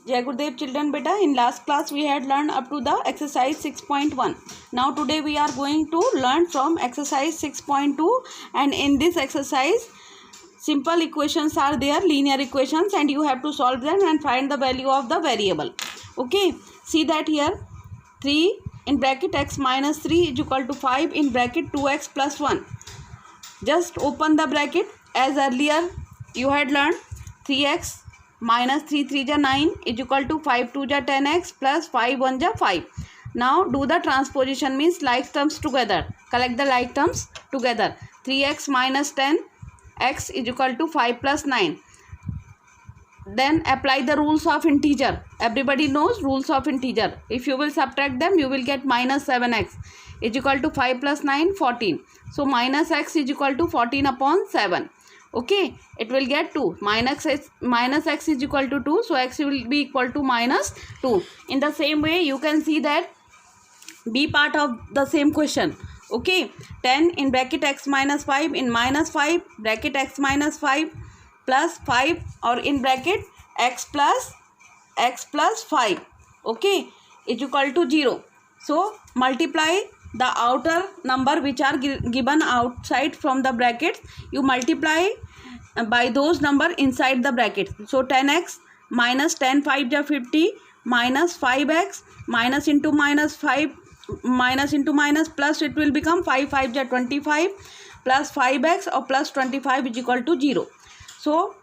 Jai Gurudev children beta, in last class we had learned up to the exercise 6.1. Now today we are going to learn from exercise 6.2, and in this exercise simple equations are there, linear equations, and you have to solve them and find the value of the variable. Okay, see that here 3 in bracket x minus 3 is equal to 5 in bracket 2x plus 1. Just open the bracket. As earlier you had learned 3x minus 3 3 ja 9 is equal to 5 2 ja 10x plus 5 1 ja 5. Now do the transposition, means like terms together. Collect the like terms together. 3x minus 10x is equal to 5 plus 9. Then apply the rules of integer. Everybody knows rules of integer. If you will subtract them, you will get minus 7x is equal to 5 plus 9 14. So minus x is equal to 14 upon 7. Okay, it will get 2. Minus x is equal to 2, so x will be equal to minus 2. In the same way you can see that B part of the same question. Okay, 10 in bracket x minus 5 in minus 5 bracket x minus 5 plus 5 or in bracket x plus 5, okay, is equal to 0. So multiply the outer number which are given outside from the brackets. You multiply by those number inside the bracket. So 10x minus 10 5 ja 50 minus 5x minus into minus 5 minus into minus plus, it will become 5 5 ja 25 plus 5x or plus 25 is equal to 0. So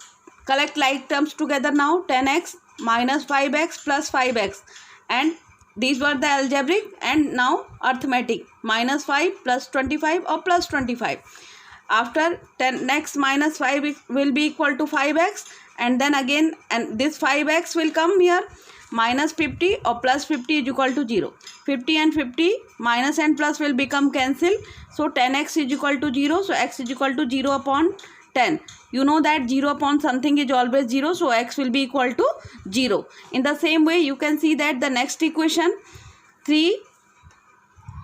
collect like terms together now. 10x minus 5x plus 5x, and these were the algebraic, and now arithmetic. Minus 5 plus 25 or plus 25. After 10x minus 5 will be equal to 5x, and then again, and this 5x will come here. Minus 50 or plus 50 is equal to 0. 50 and 50 minus and plus will become cancel. So 10x is equal to 0. So x is equal to 0 upon 10. You know that 0 upon something is always 0. So x will be equal to 0. In the same way you can see that the next equation 3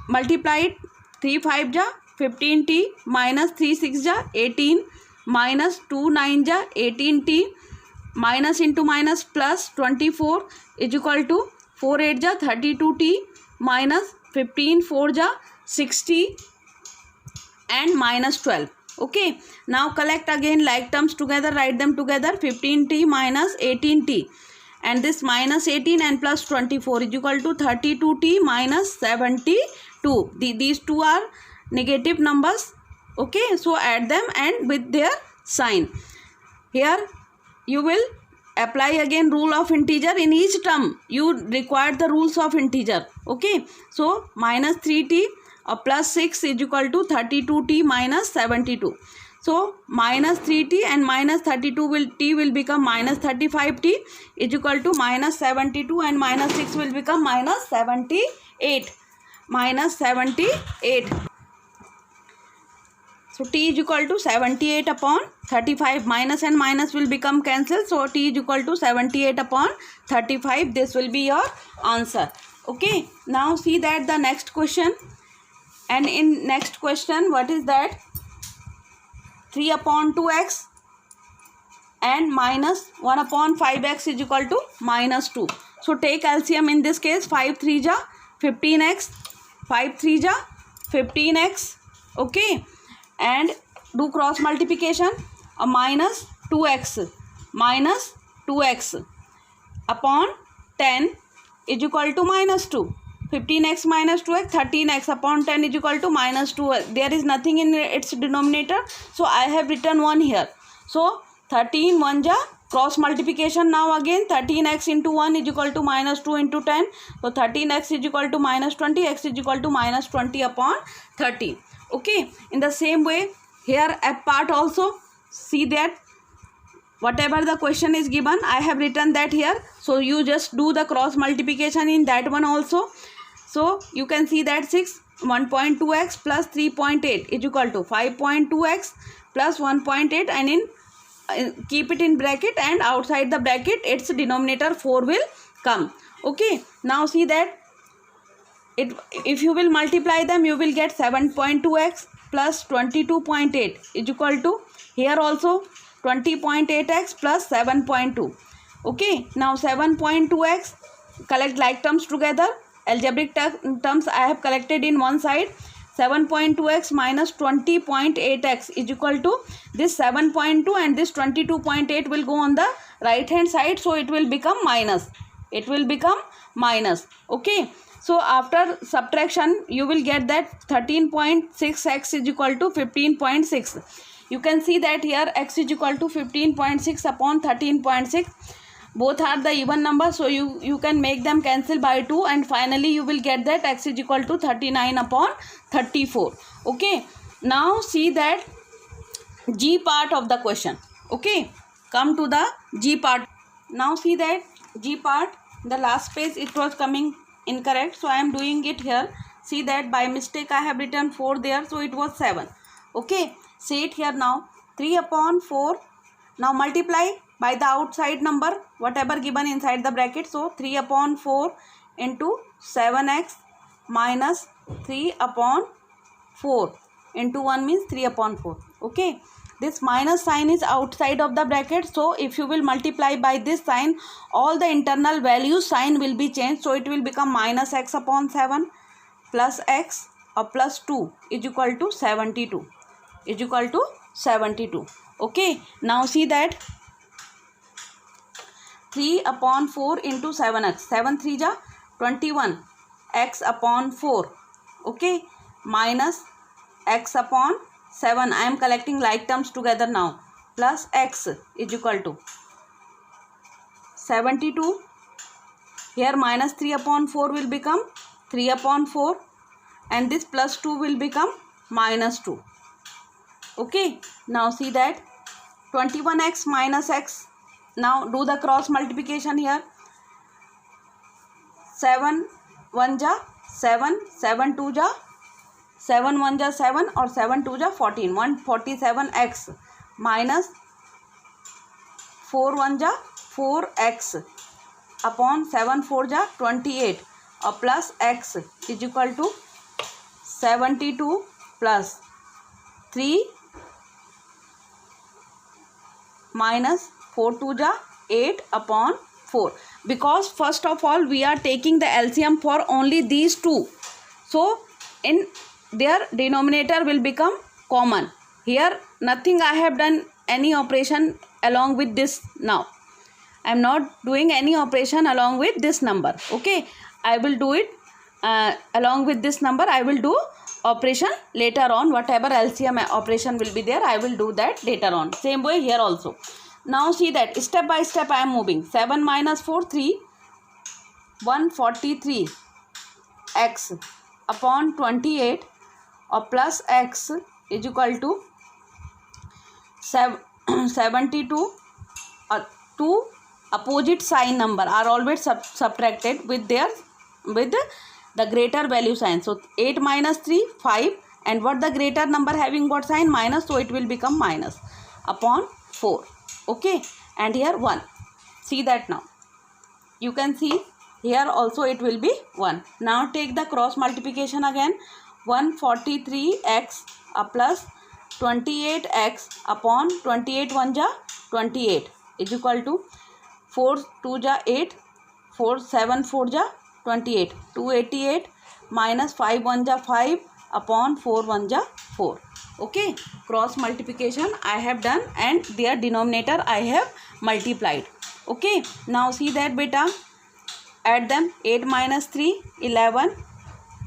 multiplied 3 5 ja 15t minus 3 6 ja 18 minus 2 9 ja 18t minus into minus plus 24 is equal to 4 8 ja 32t minus 15 4 ja 60 and minus 12. Okay, now collect again like terms together, write them together. 15t minus 18t, and this minus 18 and plus 24 is equal to 32t minus 72. These two are negative numbers. Okay, so add them and with their sign. Here you will apply again rule of integer. In each term you require the rules of integer. Okay, so minus 3t or plus 6 is equal to 32t minus 72. So minus 3t and minus 32 will become minus 35t is equal to minus 72, and minus 6 will become minus 78. Minus 78. So t is equal to 78 upon 35. Minus and minus will become cancelled. So t is equal to 78 upon 35. This will be your answer. Okay. Now see that the next question. And in next question, what is that? 3 upon 2x and minus 1 upon 5x is equal to minus 2. So take LCM in this case. 5 3 ja 15x. 5 3 ja 15x. Okay. And do cross multiplication. A minus 2x upon 10 is equal to minus 2. 15x minus 2x, 13x upon 10 is equal to minus 2. There is nothing in its denominator, so I have written 1 here. So 13 1 ja cross multiplication. Now again 13x into 1 is equal to minus 2 into 10. So 13x is equal to minus 20. X is equal to minus 20 upon 13. Okay. In the same way here F part also, see that whatever the question is given, I have written that here. So you just do the cross multiplication in that one also. So you can see that 6 1.2x plus 3.8 is equal to 5.2x plus 1.8, and in keep it in bracket, and outside the bracket its denominator 4 will come. Okay. Now see that if you will multiply them, you will get 7.2x plus 22.8 is equal to, here also 20.8x plus 7.2. Okay, now 7.2x, collect like terms together. Algebraic terms I have collected in one side. 7.2x minus 20.8x is equal to this 7.2, and this 22.8 will go on the right hand side, so it will become minus. It will become minus. Okay, so after subtraction you will get that 13.6x is equal to 15.6. You can see that here x is equal to 15.6 upon 13.6. Both are the even number, so you can make them cancel by 2, and finally you will get that x is equal to 39 upon 34. Okay, now see that G part of the question. Okay, come to the G part. Now see that G part, the last page it was coming incorrect, so I am doing it here. See that by mistake I have written 4 there, so it was 7. Okay, see it here now. 3 upon 4. Now multiply by the outside number, whatever given inside the bracket. So 3 upon 4 into 7x minus 3 upon 4 into 1 means 3 upon 4. Okay, this minus sign is outside of the bracket, so if you will multiply by this sign, all the internal value sign will be changed, so it will become minus x upon 7 plus x or plus 2 is equal to 72, is equal to 72. Okay, now see that 3 upon 4 into 7x, 7 3 ja 21, x upon 4. Okay, minus x upon 7, I am collecting like terms together now, plus x is equal to 72. Here minus 3 upon 4 will become 3 upon 4, and this plus 2 will become minus 2. Okay, now see that 21x minus x. Now do the cross multiplication here. 7 1 ja 7, 7 2 ja 7 1 ja 7 or 7 2 ja 14, 147x minus 4 1 ja 4x upon 7 4 ja 28 or plus x is equal to 72 plus 3 minus 4 2 ja 8 upon 4. Because first of all we are taking the LCM for only these two, so in their denominator will become common. Here nothing I have done any operation along with this. Now I am not doing any operation along with this number. Okay, I will do it along with this number. I will do operation later on. Whatever LCM operation will be there, I will do that later on. Same way here also. Now see that step by step I am moving. 7 minus 4 3, 143 x upon 28 or plus x is equal to 72. Two opposite sign number are always subtracted with the greater value sign. So 8 minus 3 5, and what the greater number having what sign? Minus, so it will become minus upon 4. Okay, and here 1. See that now. You can see here also it will be 1. Now take the cross multiplication again. 143x plus 28x upon 28 1 ja 28 is equal to 4 2 ja 8, 4 7 4 ja 28, 288 minus 5 1 ja 5 upon 4 1 ja 4. Okay, cross multiplication I have done and their denominator I have multiplied. Okay, now see that beta, add them. 8 minus 3 11,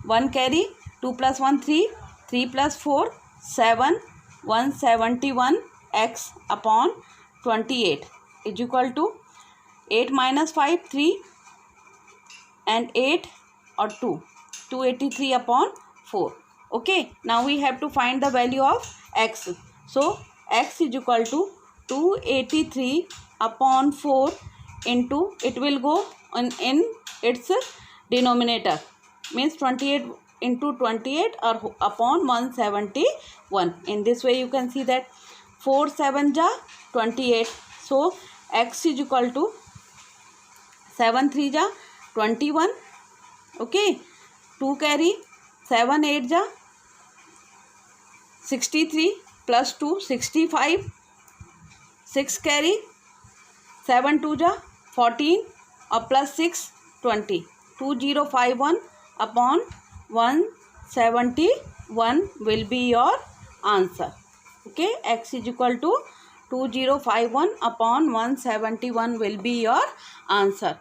1 carry, 2 plus 1 3, 3 plus 4 7, 171 x upon 28 is equal to 8 minus 5 3 and 8 or 2, 283 upon 4. Okay, now we have to find the value of x. So x is equal to 283 upon 4 into, it will go in its denominator, means 28 into 28 or upon 171. In this way you can see that 4 7 ja 28. So x is equal to 7 3 ja 21. Okay, 2 carry, 7 8 ja 63 plus 2 65, 6 carry, 7 2 ja 14 or plus 6 20. 2051 upon 171 will be your answer. Okay, x is equal to 2051 upon 171 will be your answer.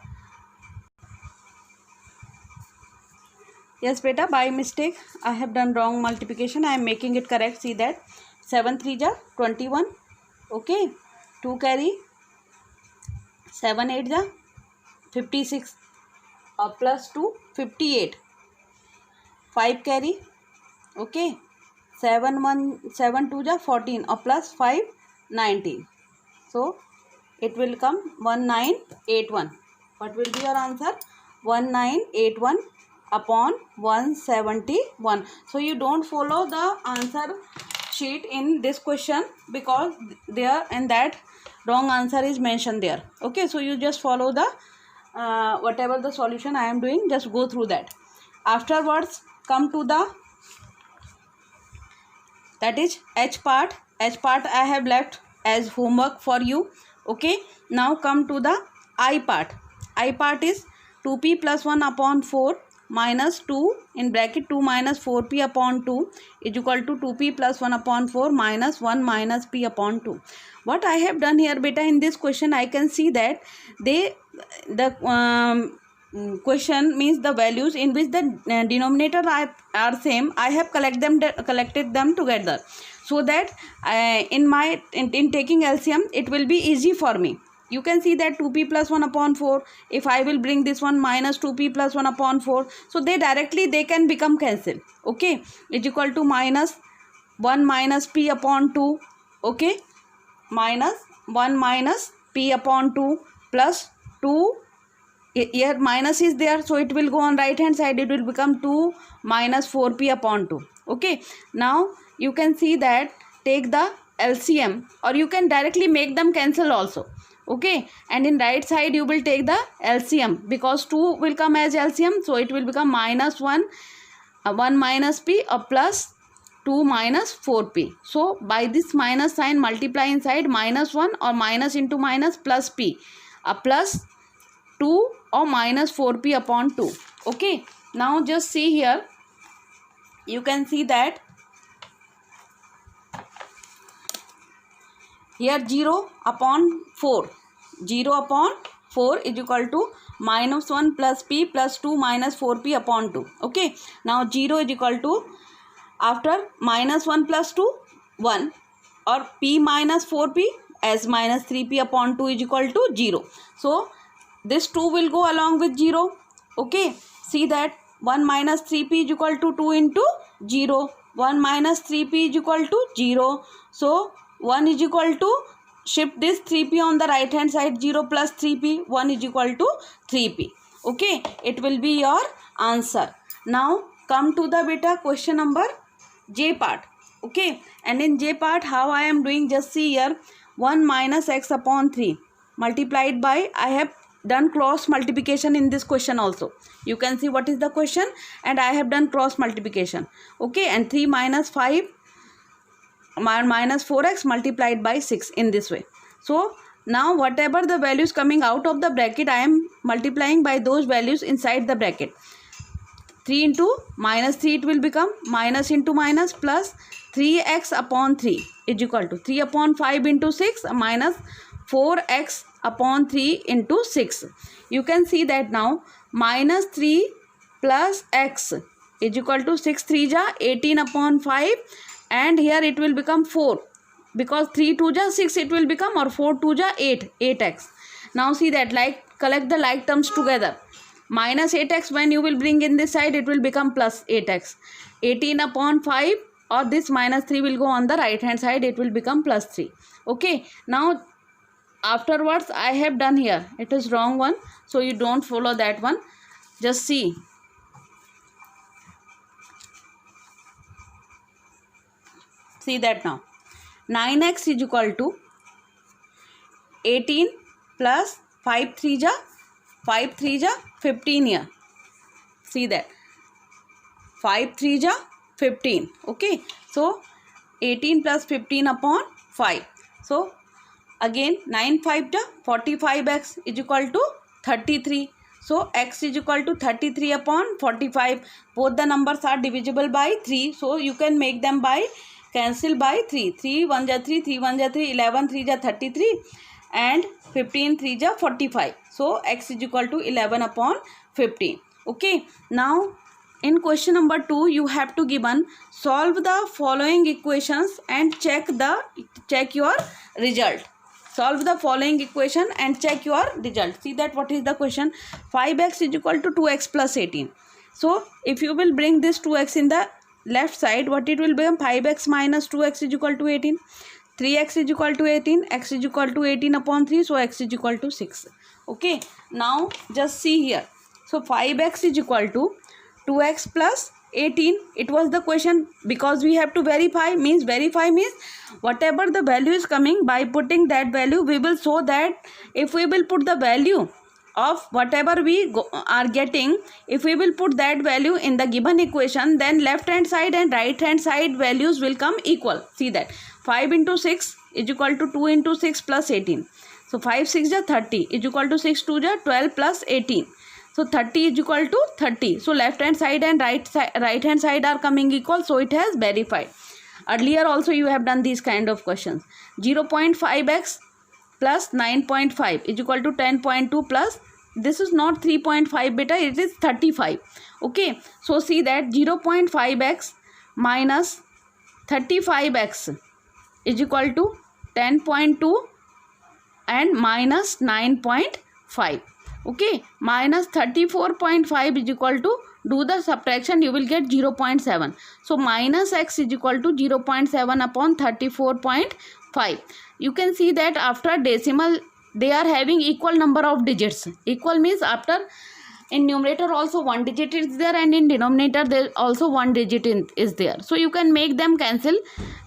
Yes beta, by mistake I have done wrong multiplication. I am making it correct. See that 7 3 ja 21. Okay, 2 carry 7 8 ja 56 plus 2 58. 5 carry. Okay, 7 2 ja 14 or plus 5 19. So it will come 1981. What will be your answer? 1981 upon 171. So you don't follow the answer sheet in this question because there and that wrong answer is mentioned there. Okay, so you just follow the whatever the solution I am doing, just go through that. Afterwards come to the, that is H part. H part I have left as homework for you. Okay, now come to the I part. I part is 2p plus 1 upon 4 minus 2 in bracket 2 minus 4p upon 2 is equal to 2p plus 1 upon 4 minus 1 minus p upon 2. What I have done here beta, in this question I can see that the question means the values in which the denominator are same, I have collected them together, so that in taking LCM it will be easy for me. You can see that 2p plus 1 upon 4, if I will bring this one minus 2p plus 1 upon 4, so they can become cancelled. Okay, is equal to minus 1 minus p upon 2. Okay, minus 1 minus p upon 2 plus 2. Here minus is there, so it will go on right hand side, it will become 2 minus 4p upon 2. Okay, now you can see that take the LCM, or you can directly make them cancel also. Okay, and in right side you will take the LCM, because 2 will come as LCM, so it will become minus 1 minus p or plus 2 minus 4p. So by this minus sign multiply inside minus 1 or minus into minus plus p, plus 2 or minus 4p upon 2. Okay, now just see here, you can see that here 0 upon 4 is equal to minus 1 plus p plus 2 minus 4p upon 2. Okay, now 0 is equal to, after minus 1 plus 2 1, or p minus 4p as minus 3p upon 2 is equal to 0. So this 2 will go along with 0. Okay, see that 1 minus 3p is equal to 2 into 0. 1 minus 3p is equal to 0. So 1 is equal to, shift this 3p on the right hand side, 0 plus 3p, 1 is equal to 3p. Okay, it will be your answer. Now come to the beta question number J part. Okay, and in J part how I am doing, just see here, 1 minus x upon 3 multiplied by, I have done cross multiplication in this question also. You can see what is the question, and I have done cross multiplication. Okay, and 3 minus 5 minus 4x multiplied by 6 in this way. So now whatever the values coming out of the bracket, I am multiplying by those values inside the bracket. 3 into minus 3, it will become minus into minus plus 3x upon 3 is equal to 3 upon 5 into 6 minus 4x upon 3 into 6. You can see that now minus 3 plus x is equal to 6 3 ja 18 upon 5, and here it will become 4, because 3 2 ja 6 it will become, or 4 2 ja 8x. Now see that, like, collect the like terms together. Minus 8x, when you will bring in this side, it will become plus 8x. 18 upon 5, or this minus 3 will go on the right hand side, it will become plus 3. Okay, now afterwards I have done here, it is wrong one, so you don't follow that one. Just see, see that now 9x is equal to 18 plus 5 3 ja 15 here. See that 5 3 ja 15. Okay, so 18 plus 15 upon 5. So Again 9 5 जा 45x is equal to 33. So x is equal to 33 upon 45. Both the numbers are divisible by 3. So you can make them by cancel by 3. 3 1 ja 3, 3 1 ja 3, 11 3 ja 33 and 15 3 ja 45. So x is equal to 11 upon 15. Okay. Now in question number 2 you have to given solve the following equations and check your result. Solve the following equation and check your result. See that what is the question. 5x is equal to 2x plus 18. So if you will bring this 2x in the left side, what it will become? 5x minus 2x is equal to 18. 3x is equal to 18. X is equal to 18 upon 3. So x is equal to 6. Okay. Now just see here. So 5x is equal to 2x plus 18. It was the question, because we have to verify. Means whatever the value is coming, by putting that value we will show that if we will put the value of whatever we are getting, if we will put that value in the given equation, then left hand side and right hand side values will come equal. See that 5 into 6 is equal to 2 into 6 plus 18. So 5 6 ja 30 is equal to 6 2 ja 12 plus 18. So 30 is equal to 30. So left hand side and right hand side are coming equal. So it has verified. Earlier also you have done these kind of questions. 0.5x plus 9.5 is equal to 10.2 plus, this is not 3.5 beta, it is 35. Okay. So see that 0.5x minus 35x is equal to 10.2 and minus 9.5. Okay, minus 34.5 is equal to, do the subtraction, you will get 0.7. So minus x is equal to 0.7 upon 34.5. You can see that after decimal they are having equal number of digits. Equal means after in numerator also one digit is there and in denominator there also one digit is there. So you can make them cancel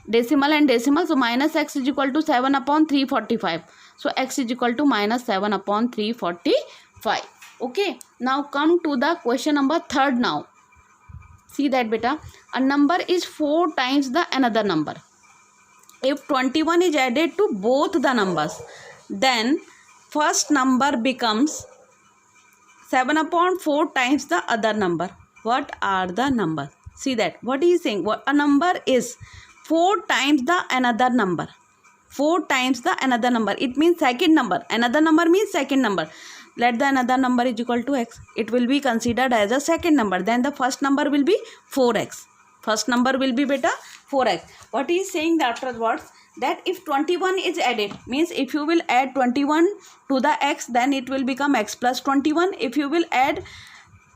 decimal and decimal. So minus x is equal to 7 upon 345. So x is equal to minus 7 upon 345. Okay. Now come to the question number 3rd now. See that beta. A number is 4 times the another number. If 21 is added to both the numbers, then first number becomes 7 upon 4 times the other number. What are the numbers? See that. What is saying? What a number is 4 times the another number. 4 times the another number. It means second number. Another number means second number. Let the another number is equal to x. It will be considered as a second number. Then the first number will be 4x. First number will be beta 4x. What is saying afterwards? That if 21 is added, means if you will add 21 to the x, then it will become x plus 21. If you will add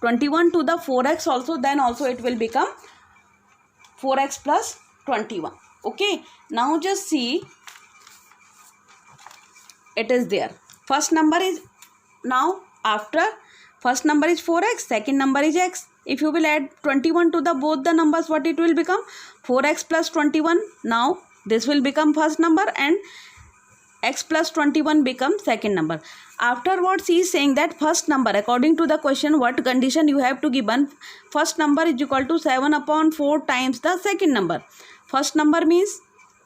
21 to the 4x also, then also it will become 4x plus 21. Okay. Now just see. It is there. First number is, now after first number is 4x, second number is x. If you will add 21 to the both the numbers, what it will become? 4x plus 21. Now this will become first number and x plus 21 becomes second number. Afterwards he is saying that first number, according to the question, what condition you have to given, first number is equal to 7 upon 4 times the second number. First number means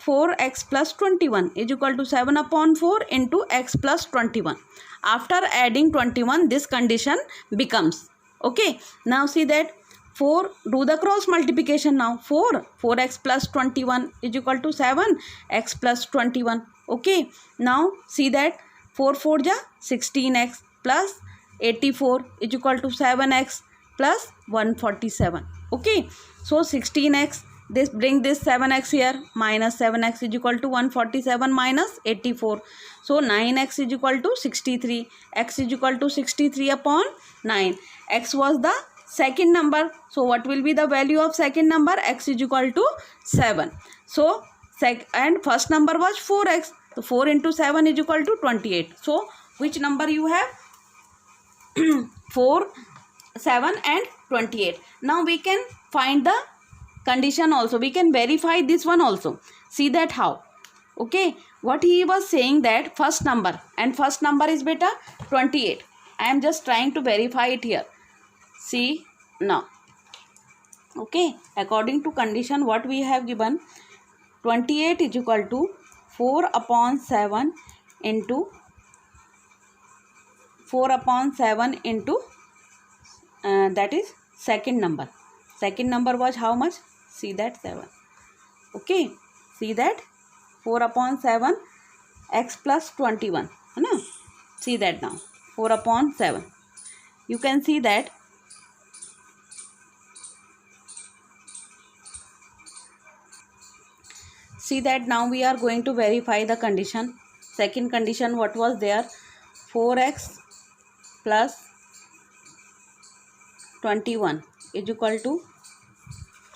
4x plus 21 is equal to 7 upon 4 into x plus 21. After adding 21, this condition becomes. Okay. Now see that 4, do the cross multiplication now. 4x plus 21 is equal to 7x plus 21. Okay. Now see that 4 4 ja 16x plus 84 is equal to 7x plus 147. Okay. So 16x. This bring this 7x here, minus 7x is equal to 147 minus 84. So 9x is equal to 63. X is equal to 63 upon 9. X was the second number. So what will be the value of second number? X is equal to 7. So and first number was 4x. So 4 into 7 is equal to 28. So which number you have? 4, 7 and 28. Now we can find the condition also. We can verify this one also. See that how. Okay. What he was saying that first number, and first number is beta 28. I am just trying to verify it here. See now. Okay. According to condition what we have given, 28 is equal to 4 upon 7 into 4/7 into that is second number. Second number was how much? See that 7. Okay, see that 4/7 x plus 21 है ना. See that now 4/7. You can see that now we are going to verify the condition. Second condition, what was there? 4x plus 21 is equal to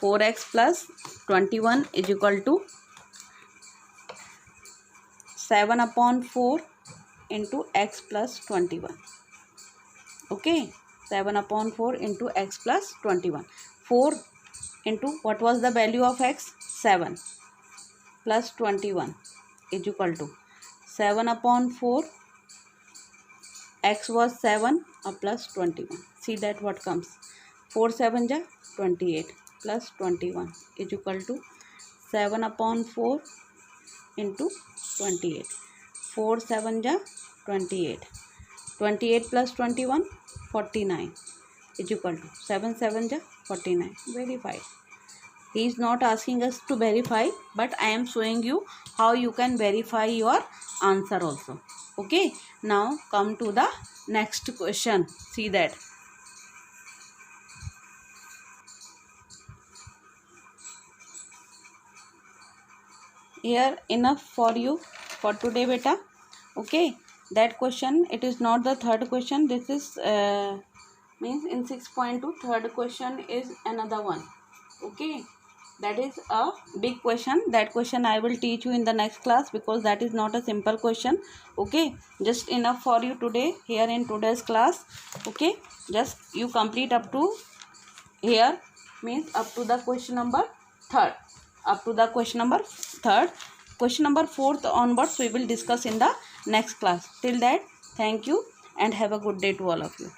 4x plus 21 is equal to 7/4 into x plus 21. Okay, 7/4 into x plus 21. 4 into what was the value of x? 7 plus 21 is equal to 7/4. X was 7 plus 21. See that what comes? 4 7 ja 28 plus 21 is equal to 7/4 into 28. 4 7 ja 28. 28 plus 21 49 is equal to 7 7 ja 49. Verify. He is not asking us to verify, but I am showing you how you can verify your answer also. Okay, now come to the next question. See that. Here enough for you for today, beta. Okay, that question, it is not the third question. This is means in 6.2 third question is another one. Okay, that is a big question. That question I will teach you in the next class, because that is not a simple question. Okay, just enough for you today here in today's class. Okay, just you complete up to here, means up to the question number 3rd. Up to the question number 3rd. Question number 4th onwards we will discuss in the next class. Till that, thank you and have a good day to all of you.